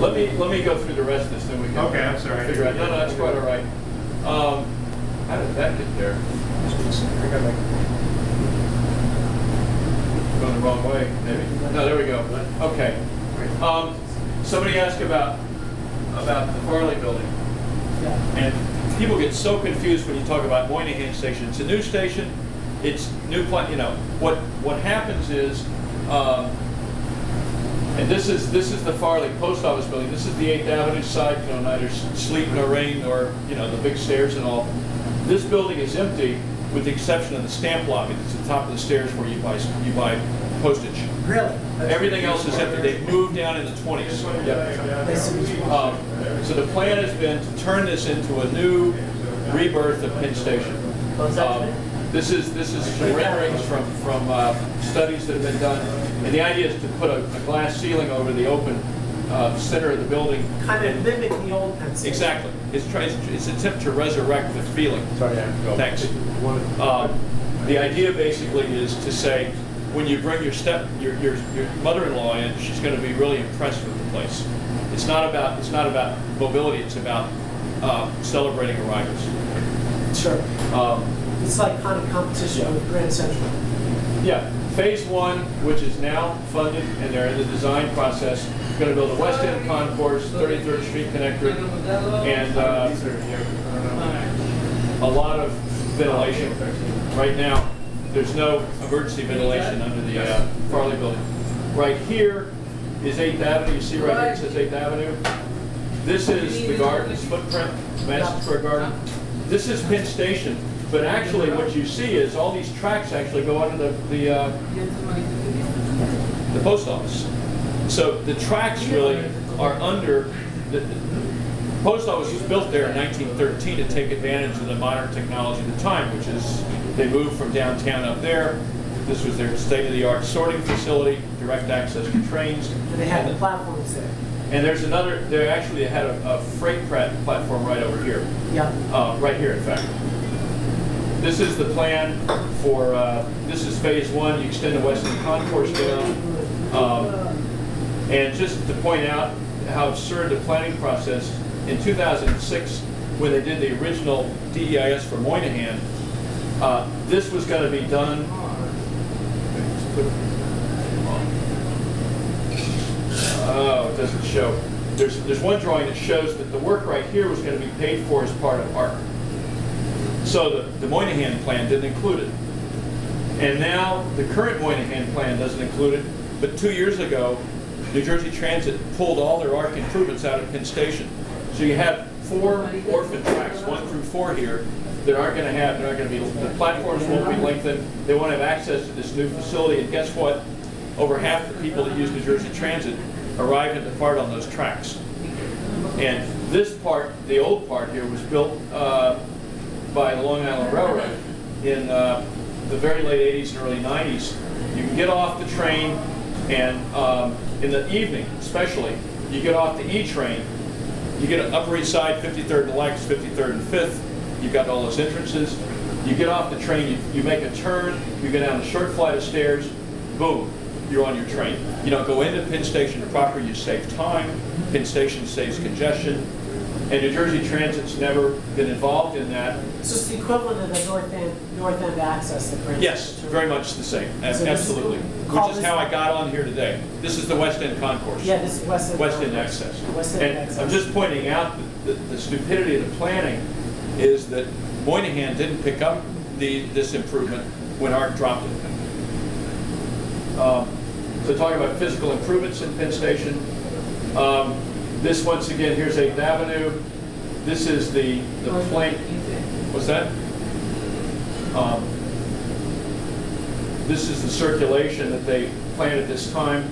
Let me go through the rest of this, then we can I'm sorry. figure out. No, that's quite all right. How did that get there? Going the wrong way, maybe. No, there we go. Okay. Somebody asked about the Farley building, and people get so confused when you talk about Moynihan Station. It's a new station. It's new plant. You know what happens is. And this is the Farley Post Office building. This is the 8th Avenue side, you know, neither sleet nor rain nor, you know, the big stairs and all. This building is empty with the exception of the stamp lobby that's at the top of the stairs where you buy postage. Really? Everything else is empty. They've moved down in the 20s. Yep. So the plan has been to turn this into a new rebirth of Penn Station. This is some renderings from studies that have been done, and the idea is to put a glass ceiling over the open center of the building. Kind of mimic the old Penn Station. Exactly. It's an attempt to resurrect the feeling. Sorry, I have to go. Thanks. The idea basically is to say, when you bring your mother-in-law in, she's going to be really impressed with the place. It's not about mobility. It's about celebrating arrivals. Sure. It's like kind of competition with Grand Central. Yeah. Phase 1, which is now funded, and they're in the design process, going to build a West End concourse, 33rd Street connector, and a lot of ventilation. Right now, there's no emergency ventilation under the Farley building. Right here is 8th Avenue. You see right here it says 8th Avenue. This is the garden's footprint, Madison Square Garden. This is Penn Station. But actually, what you see is all these tracks actually go under the post office. So the tracks really are under the post office was built there in 1913 to take advantage of the modern technology of the time, which is they moved from downtown up there. This was their state-of-the-art sorting facility, direct access to trains. And they had the platforms there. And there's another. They actually had a freight platform right over here. Yeah. Right here, in fact. This is the plan for, this is phase 1. You extend the West End concourse down. And just to point out how absurd the planning process, in 2006, when they did the original DEIS for Moynihan, this was going to be done. Oh, it doesn't show. There's one drawing that shows that the work right here was going to be paid for as part of ARC. So the Moynihan plan didn't include it. And now the current Moynihan plan doesn't include it, but 2 years ago, New Jersey Transit pulled all their ARC improvements out of Penn Station. So you have 4 orphan tracks, 1 through 4 here, that aren't going to be, the platforms won't be lengthened. They won't have access to this new facility, and guess what? Over half the people that use New Jersey Transit arrive and depart on those tracks. And this part, the old part here, was built by the Long Island Railroad in the very late 80s and early 90s. You can get off the train, and in the evening especially, you get off the E train, you get an Upper East Side, 53rd and Lex, 53rd and 5th, you've got all those entrances, you get off the train, you make a turn, you go down a short flight of stairs, boom, you're on your train. You don't go into Penn Station proper, you save time, Penn Station saves congestion, and New Jersey Transit's never been involved in that. So it's the equivalent of the north end access that Grand Yes, very much the same, absolutely. Which is how I got on here today. This is the West End concourse. Yeah, this is West End access. West End and access. I'm just pointing out that the stupidity of the planning is that Moynihan didn't pick up this improvement when ARC dropped it. So talking about physical improvements in Penn Station. This, once again, here's 8th Avenue. This is the plank. What's that? This is the circulation that they planned at this time.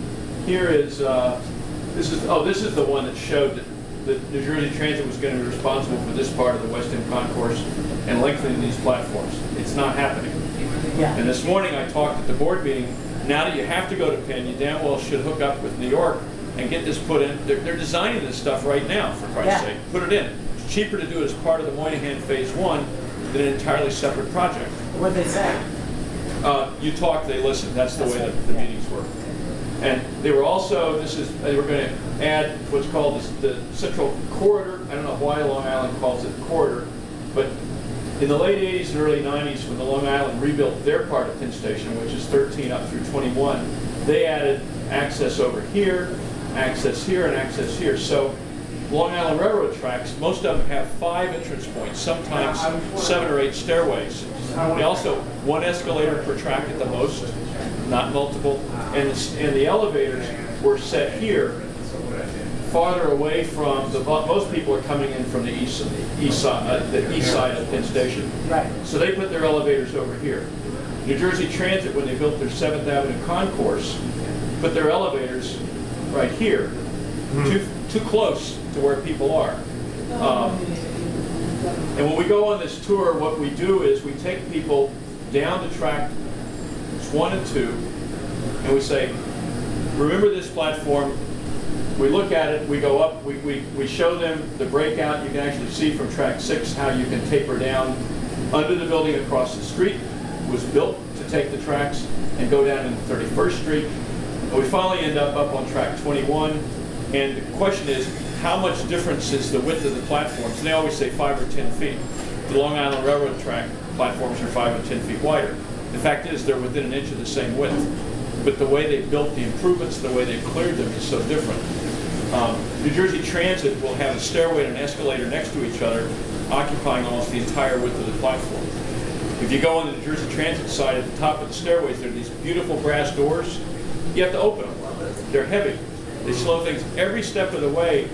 Here is this is the one that showed that New Jersey Transit was going to be responsible for this part of the West End concourse and lengthening these platforms. It's not happening. Yeah. And this morning I talked at the board meeting. Now that you have to go to Penn, you damn well should hook up with New York and get this put in. They're designing this stuff right now, for Christ's sake. Put it in. It's cheaper to do it as part of the Moynihan Phase 1 than an entirely separate project. What did they say? You talk, they listen. That's the way that the meetings work. And they were also, they were going to add what's called the Central Corridor. I don't know why Long Island calls it corridor, but in the late 80s and early 90s, when the Long Island rebuilt their part of Penn Station, which is 13 up through 21, they added access over here, access here, and access here. So Long Island Railroad tracks, most of them have 5 entrance points, sometimes 7 or 8 stairways. They also, 1 escalator per track at the most, not multiple. And the elevators were set here, farther away from most people are coming in from the east side of Penn Station. Right. So they put their elevators over here. New Jersey Transit, when they built their 7th Avenue concourse, put their elevators right here, too close to where people are. And when we go on this tour, what we do is we take people down to track 1 and 2, and we say, remember this platform. We look at it, we go up, we show them the breakout. You can actually see from track 6 how you can taper down under the building across the street. It was built to take the tracks and go down into 31st Street. And we finally end up on track 21. And the question is, how much difference is the width of the platforms? And they always say 5 or 10 feet. The Long Island Railroad track platforms are 5 or 10 feet wider. The fact is they're within an inch of the same width. But the way they built the improvements, the way they cleared them is so different. New Jersey Transit will have a stairway and an escalator next to each other, occupying almost the entire width of the platform. If you go on the New Jersey Transit side, at the top of the stairways, there are these beautiful brass doors. You have to open them. They're heavy. They slow things every step of the way.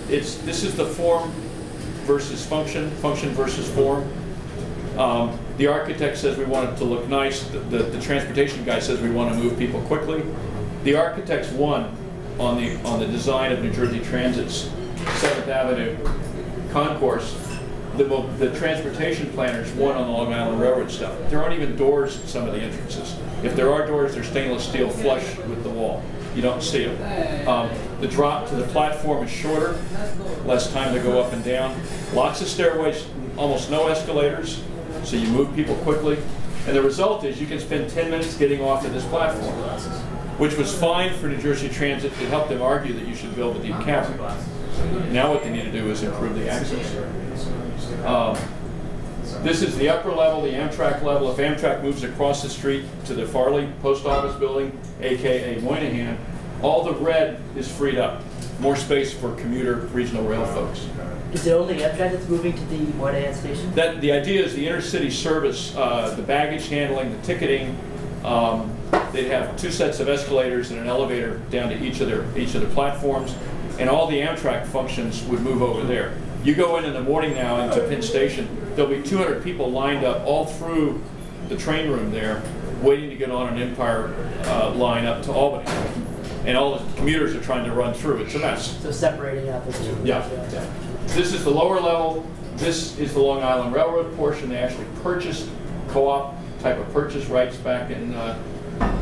This is the form versus function, function versus form. The architect says we want it to look nice. The transportation guy says we want to move people quickly. The architects won on the design of New Jersey Transit's 7th Avenue concourse. The transportation planners won on the Long Island Railroad stuff. There aren't even doors at some of the entrances. If there are doors, they're stainless steel flush with the wall. You don't see them. The drop to the platform is shorter, less time to go up and down. Lots of stairways, almost no escalators, so you move people quickly. And the result is you can spend 10 minutes getting off of this platform, which was fine for New Jersey Transit. It helped them argue that you should build a deep cavern. Now what they need to do is improve the access. This is the upper level, the Amtrak level. If Amtrak moves across the street to the Farley Post Office building, aka Moynihan, all the red is freed up. More space for commuter regional rail folks. Is it only Amtrak that's moving to the Moynihan Station? The idea is the intercity service, the baggage handling, the ticketing. They'd have 2 sets of escalators and an elevator down to each of their platforms, and all the Amtrak functions would move over there. You go in the morning now into Penn Station, there'll be 200 people lined up all through the train room there, waiting to get on an Empire line up to Albany. And all the commuters are trying to run through. It's a mess. So separating out the two. Yeah. This is the lower level. This is the Long Island Railroad portion. They actually purchased co-op type of purchase rights back in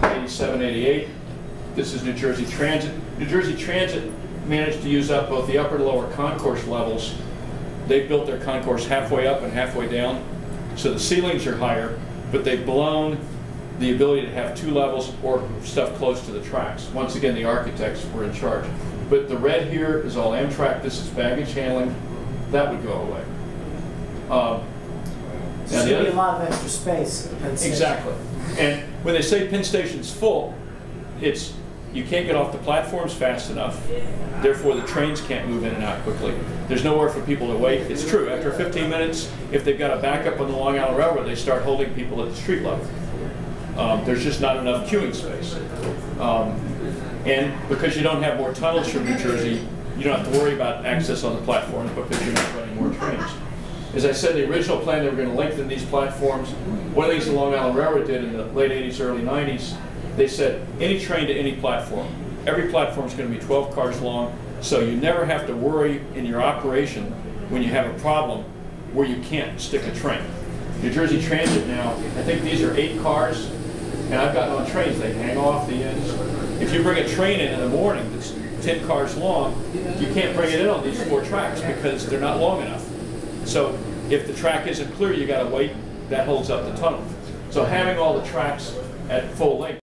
87, 88. This is New Jersey Transit. New Jersey Transit managed to use up both the upper and lower concourse levels. They built their concourse halfway up and halfway down, so the ceilings are higher, but they've blown the ability to have 2 levels or stuff close to the tracks. Once again, the architects were in charge. But the red here is all Amtrak. This is baggage handling. That would go away. There's going to be a lot of extra space at Penn Station. Exactly. And when they say Penn Station's full, it's you can't get off the platforms fast enough. Therefore, the trains can't move in and out quickly. There's nowhere for people to wait. It's true. After 15 minutes, if they've got a backup on the Long Island Railroad, they start holding people at the street level. There's just not enough queuing space. And because you don't have more tunnels from New Jersey, you don't have to worry about access on the platforms because you're not running more trains. As I said, the original plan, they were going to lengthen these platforms. One of the things the Long Island Railroad did in the late 80s, early 90s, they said any train to any platform. Every platform is going to be 12 cars long, so you never have to worry in your operation when you have a problem where you can't stick a train. New Jersey Transit now, I think these are 8 cars, and I've gotten on trains, they hang off the ends. If you bring a train in the morning that's 10 cars long, you can't bring it in on these 4 tracks because they're not long enough. So if the track isn't clear, you got to wait. That holds up the tunnel. So having all the tracks at full length